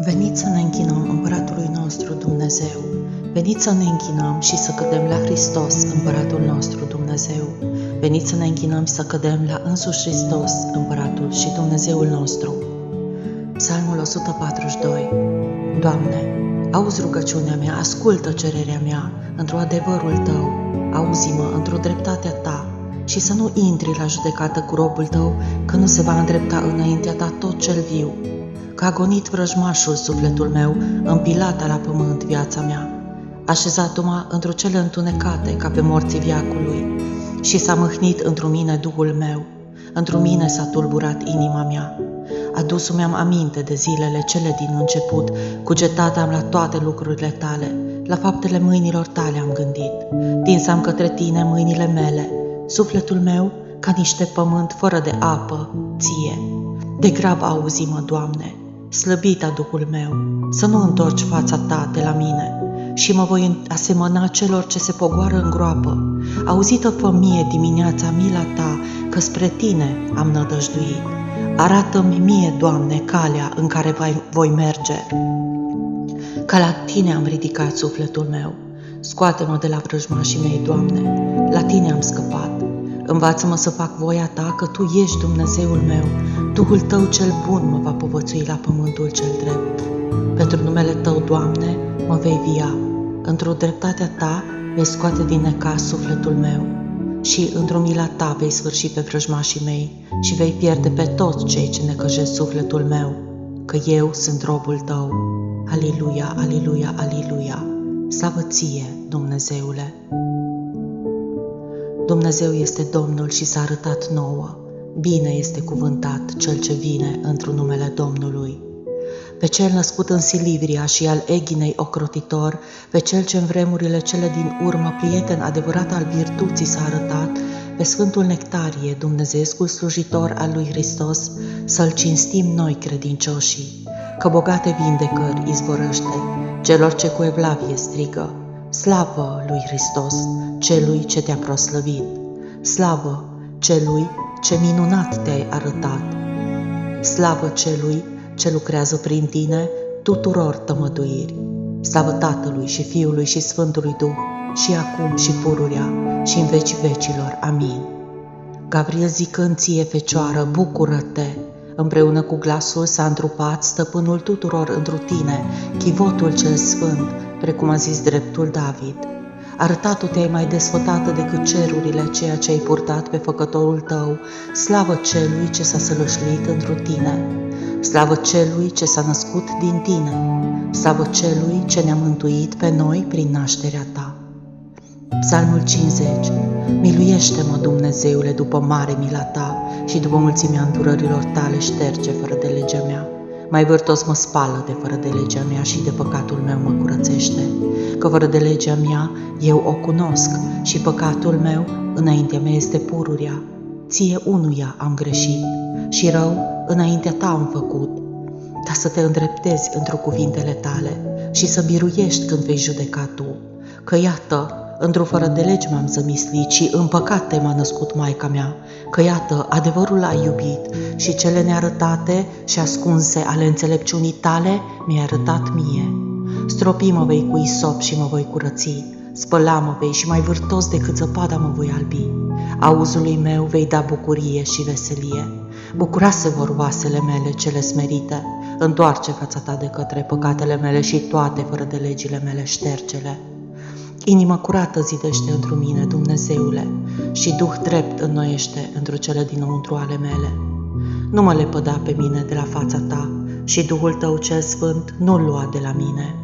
Veniți să ne închinăm Împăratului nostru Dumnezeu. Veniți să ne închinăm și să cădem la Hristos, Împăratul nostru Dumnezeu. Veniți să ne închinăm și să cădem la însuși Hristos, Împăratul și Dumnezeul nostru. Psalmul 142. Doamne, auzi rugăciunea mea, ascultă cererea mea, într-o adevărul Tău, auzi-mă într-o dreptatea Ta și să nu intri la judecată cu robul Tău, că nu se va îndrepta înaintea Ta tot cel viu. Că a gonit vrăjmașul sufletul meu, împilată la pământ viața mea. Așezat-o-mă într-o cele întunecate, ca pe morții veacului, și s-a mâhnit într-o mine Duhul meu, într-o mine s-a tulburat inima mea. Adus-mi am aminte de zilele cele din început, cugetat am la toate lucrurile Tale, la faptele mâinilor Tale am gândit. Tinsam către Tine mâinile mele, sufletul meu ca niște pământ fără de apă, Ție. Degrabă auzi-mă, Doamne, slăbita Duhul meu, să nu întorci fața Ta de la mine și mă voi asemăna celor ce se pogoară în groapă. Auzită-fă mie dimineața mila Ta, că spre Tine am nădăjduit. Arată-mi mie, Doamne, calea în care voi merge, că la Tine am ridicat sufletul meu. Scoate-mă de la vrăjmașii mei, Doamne, la Tine am scăpat. Învață-mă să fac voia Ta, că Tu ești Dumnezeul meu. Duhul Tău cel bun mă va povățui la pământul cel drept. Pentru numele Tău, Doamne, mă vei via. Într-o dreptatea Ta vei scoate din necaz sufletul meu și într-o mila Ta vei sfârși pe vrăjmașii mei și vei pierde pe toți cei ce necăjesc sufletul meu, că eu sunt robul Tău. Aliluia, aliluia, aliluia! Slavă Ție, Dumnezeule! Dumnezeu este Domnul și s-a arătat nouă. Bine este cuvântat cel ce vine într-un numele Domnului. Pe cel născut în Silivria și al Eghinei ocrotitor, pe cel ce în vremurile cele din urmă prieten adevărat al virtuții s-a arătat, pe Sfântul Nectarie, dumnezeescul slujitor al lui Hristos, să-L cinstim noi credincioșii, că bogate vindecări izvorăște celor ce cu evlavie strigă. Slavă lui Hristos, celui ce te-a proslăvit! Slavă celui ce minunat te-ai arătat! Slavă celui ce lucrează prin tine tuturor tămăduiri! Slavă Tatălui și Fiului și Sfântului Duh, și acum și pururea și în vecii vecilor. Amin. Gabriel zicând ție, Fecioară, bucură-te! Împreună cu glasul s-a întrupat stăpânul tuturor întru tine, chivotul cel sfânt, precum a zis dreptul David. Arătatul te-ai mai desfătată decât cerurile, ceea ce ai purtat pe făcătorul tău. Slavă celui ce s-a sălășluit întru tine! Slavă celui ce s-a născut din tine! Slavă celui ce ne-a mântuit pe noi prin nașterea ta! Psalmul 50. Miluiește-mă, Dumnezeule, după mare mila Ta și după mulțimea îndurărilor Tale șterge fără de legea mea. Mai vârtos mă spală de fără de legea mea și de păcatul meu mă curățește, că fără de legea mea eu o cunosc și păcatul meu înaintea mea este pururea. Ție unuia am greșit și rău înaintea Ta am făcut, ca să Te îndreptezi într-o cuvintele Tale și să biruiești când vei judeca Tu, că iată, într-o fără de legi m-am zămislit și în păcate m-a născut maica mea, că iată, adevărul ai iubit și cele nearătate și ascunse ale înțelepciunii Tale mi-ai arătat mie. Stropi-mă vei cu isop și mă voi curăți, spăla-mă vei și mai vârtos decât zăpada mă voi albi. Auzului meu vei da bucurie și veselie. Bucurase vor oasele mele cele smerite, întoarce fața Ta de către păcatele mele și toate fără de legile mele ștergele. Inimă curată zidește întru mine, Dumnezeule, și Duh drept înnoiește întru cele dinăuntru ale mele. Nu mă lepăda pe mine de la fața Ta și Duhul Tău cel Sfânt nu-L lua de la mine.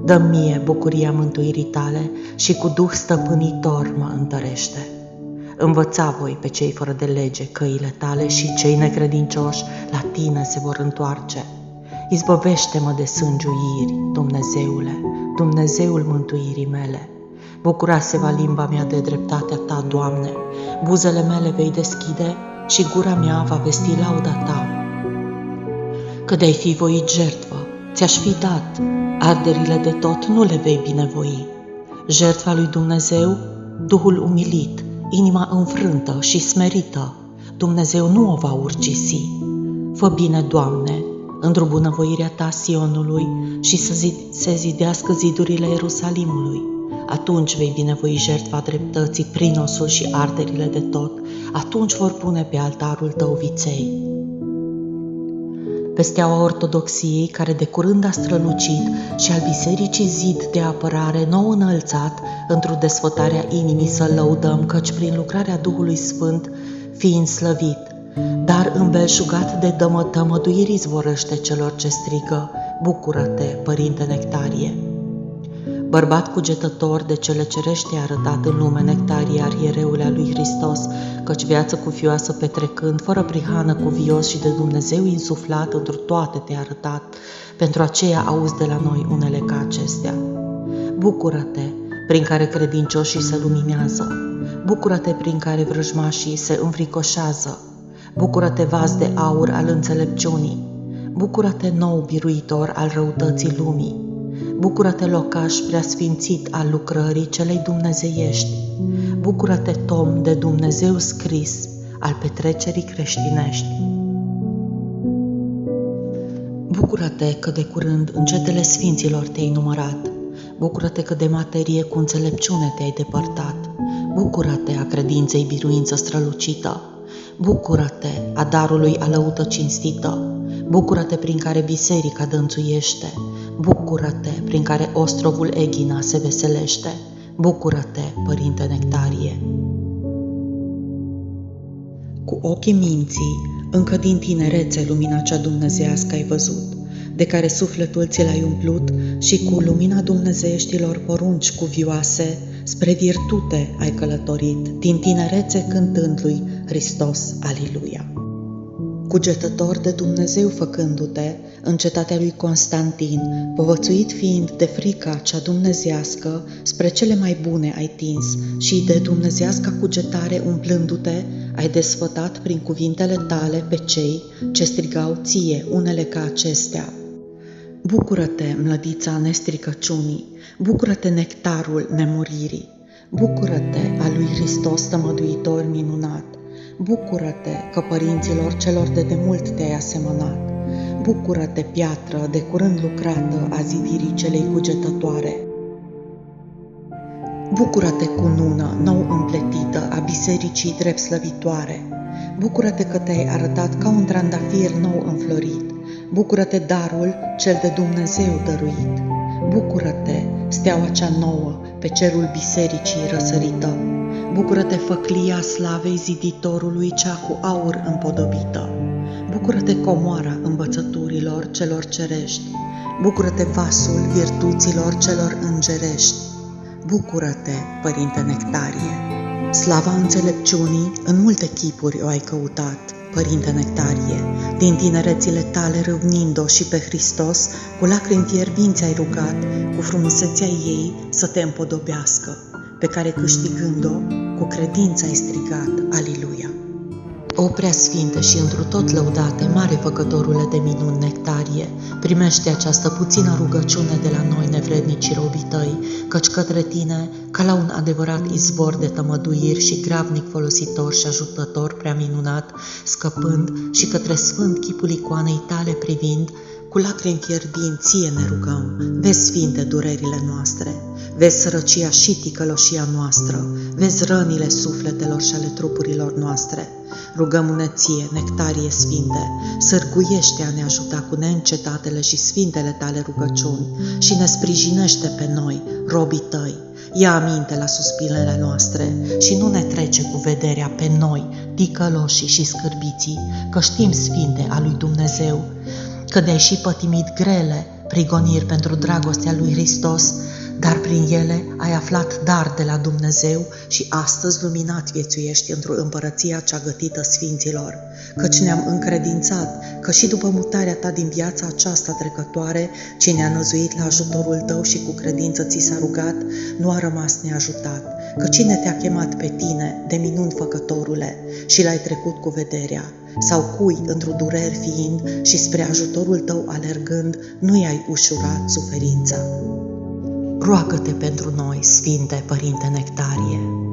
Dă-mi mie bucuria mântuirii Tale și cu Duh stăpânitor mă întărește. Învăța voi pe cei fără de lege căile Tale și cei necredincioși la Tine se vor întoarce. Izbăvește-mă de sângiuiri, Dumnezeule, Dumnezeul mântuirii mele. Bucura-se-va limba mea de dreptatea Ta, Doamne, buzele mele vei deschide și gura mea va vesti lauda Ta. Că de-ai fi voit jertfă, ți-aș fi dat, arderile de tot nu le vei binevoi. Jertfa lui Dumnezeu, Duhul umilit, inima înfrântă și smerită, Dumnezeu nu o va urgisi. Fă bine, Doamne, într-o bunăvoirea ta Sionului și să se zidească zidurile Ierusalimului. Atunci vei binevoi jertfa dreptății prin osul și arderile de tot, atunci vor pune pe altarul tău viței. Pe steaua ortodoxiei, care de curând a strălucit, și al bisericii zid de apărare nou înălțat, într-o desfătarea inimii să lăudăm, căci prin lucrarea Duhului Sfânt, fiind slăvit, dar îmbelșugat de tămăduiri zvorăște celor ce strigă, bucură-te, Părinte Nectarie! Bărbat cugetător de cele cerește arătat în lume, Nectarie, arhiereule al lui Hristos, căci viață cufioasă petrecând, fără prihană, cuvios și de Dumnezeu insuflat, într toate te-a arătat, pentru aceea auzi de la noi unele ca acestea. Bucură-te, prin care credincioșii se luminează, bucură-te prin care vrăjmașii se înfricoșează, bucură-te vas de aur al înțelepciunii, bucură-te nou biruitor al răutății lumii, bucură-te locaș preasfințit al lucrării celei dumnezeiești, bucură-te tom de Dumnezeu scris al petrecerii creștinești. Bucură-te că de curând în cetele sfinților te-ai numărat, bucură-te că de materie cu înțelepciune te-ai depărtat, bucură-te a credinței biruință strălucită, bucură-te a darului a lăută cinstită, bucură-te prin care biserica dănțuiește, bucură-te prin care ostrovul Eghina se veselește, bucură-te, Părinte Nectarie! Cu ochii minții, încă din tinerețe lumina cea dumnezeiască ai văzut, de care sufletul ți l-ai umplut și cu lumina dumnezeieștilor porunci cuvioase, spre virtute ai călătorit, din tinerețe cântând lui Hristos, Aliluia. Cugetător de Dumnezeu făcându-te, în cetatea lui Constantin, povățuit fiind de frica cea dumnezească, spre cele mai bune ai tins și de dumnezeasca cugetare umplându-te, ai desfătat prin cuvintele tale pe cei ce strigau ție unele ca acestea. Bucură-te, mlădița nestricăciunii, bucură-te, nectarul nemuririi, bucură-te a lui Hristos tămăduitor minunat, bucură-te că părinților celor de demult te-ai asemănat, bucură-te, piatră de curând lucrată a zidirii celei cugetătoare. Bucură-te, cunună nou împletită a bisericii drept slăvitoare, bucură-te că te-ai arătat ca un trandafir nou înflorit, bucură-te, darul cel de Dumnezeu dăruit, bucură-te, steaua cea nouă pe cerul bisericii răsărită, bucură-te, făclia slavei ziditorului cea cu aur împodobită, bucură-te, comoara învățăturilor celor cerești, bucură-te, vasul virtuților celor îngerești, bucură-te, Părinte Nectarie! Slava înțelepciunii în multe chipuri o ai căutat, Părinte Nectarie, din tinerețile tale râvnind-o și pe Hristos, cu lacrimi fierbinți ai rugat, cu frumusețea ei să te împodobească, pe care câștigând-o, cu credință ai strigat, Aliluia! O preasfinte și întru tot lăudate, mare făcătorule de minuni, Nectarie, primește această puțină rugăciune de la noi nevrednici robii tăi, căci către tine, ca la un adevărat izvor de tămăduiri și gravnic folositor și ajutător prea minunat, scăpând și către sfânt chipul icoanei tale privind, cu lacrimi fierbinți ție ne rugăm, vezi sfinte durerile noastre, vezi sărăcia și ticăloșia noastră, vezi rănile sufletelor și ale trupurilor noastre. Rugăm-ne ție, Nectarie sfinte, sârguiește a ne ajuta cu neîncetatele și sfintele tale rugăciuni și ne sprijinește pe noi, robii tăi. Ia aminte la suspinele noastre și nu ne trece cu vederea pe noi, ticăloșii și scârbiții, că știm, sfinte a lui Dumnezeu, că ne-ai și pătimit grele prigoniri pentru dragostea lui Hristos, dar prin ele ai aflat dar de la Dumnezeu și astăzi luminat viețuiești într-o împărăția cea gătită sfinților, căci ne-am încredințat că și după mutarea ta din viața aceasta trecătoare, cine a năzuit la ajutorul tău și cu credință ți s-a rugat, nu a rămas neajutat, că cine te-a chemat pe tine, de minuni făcătorule, și l-ai trecut cu vederea, sau cui, într-o dureri fiind și spre ajutorul tău alergând, nu i-ai ușurat suferința. Roagă-te pentru noi, Sfinte Părinte Nectarie!